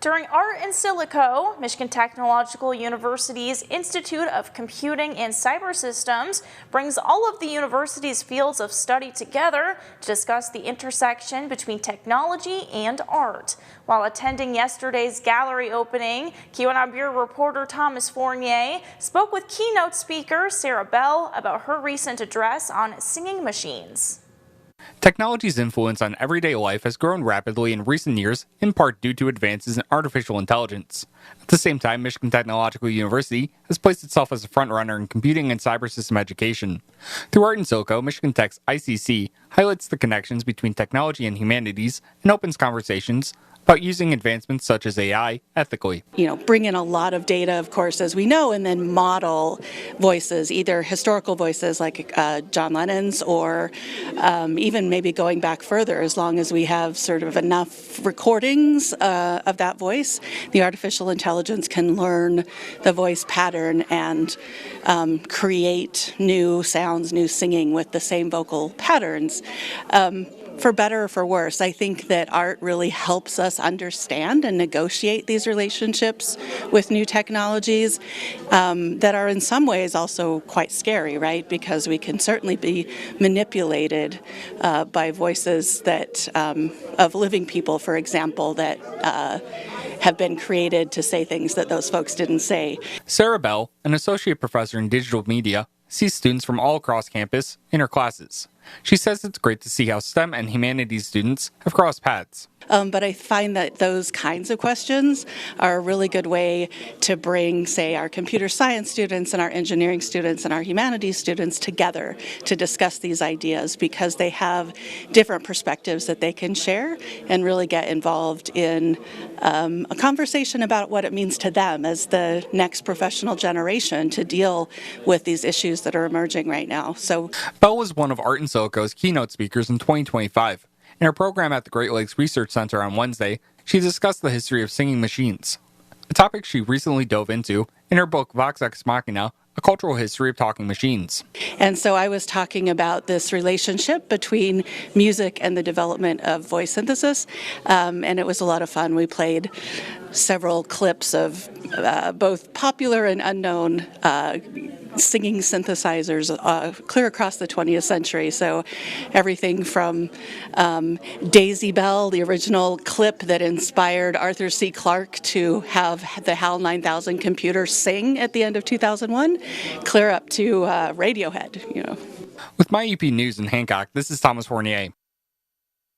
During Art in Silico, Michigan Technological University's Institute of Computing and Cyber Systems brings all of the university's fields of study together to discuss the intersection between technology and art. While attending yesterday's gallery opening, Keynote Bureau reporter Thomas Fournier spoke with keynote speaker Sarah Bell about her recent address on singing machines. Technology's influence on everyday life has grown rapidly in recent years, in part due to advances in artificial intelligence. At the same time, Michigan Technological University has placed itself as a frontrunner in computing and cyber system education. Through Art in Silico, Michigan Tech's ICC highlights the connections between technology and humanities and opens conversations about using advancements such as AI ethically. Bring in a lot of data, of course, as we know, and then model voices, either historical voices like John Lennon's or even maybe going back further, as long as we have sort of enough recordings of that voice. The artificial intelligence can learn the voice pattern and create new sounds, new singing with the same vocal patterns. For better or for worse, I think that art really helps us understand and negotiate these relationships with new technologies that are in some ways also quite scary, right? Because we can certainly be manipulated by voices that of living people, for example, that have been created to say things that those folks didn't say. Sarah Bell, an associate professor in digital media, sees students from all across campus in her classes. She says it's great to see how STEM and humanities students have crossed paths. But I find that those kinds of questions are a really good way to bring, say, our computer science students and our engineering students and our humanities students together to discuss these ideas, because they have different perspectives that they can share and really get involved in a conversation about what it means to them as the next professional generation to deal with these issues that are emerging right now. So Bell was one of Art in Silico's keynote speakers in 2025. In her program at the Great Lakes Research Center on Wednesday, she discussed the history of singing machines, a topic she recently dove into in her book Vox Ex Machina, A Cultural History of Talking Machines. And so I was talking about this relationship between music and the development of voice synthesis, and it was a lot of fun. We played several clips of both popular and unknown singing synthesizers clear across the 20th century. So everything from Daisy Bell, the original clip that inspired Arthur C. Clarke to have the HAL 9000 computer sing at the end of 2001, clear up to Radiohead. With My UP News in Hancock, this is Thomas Fournier.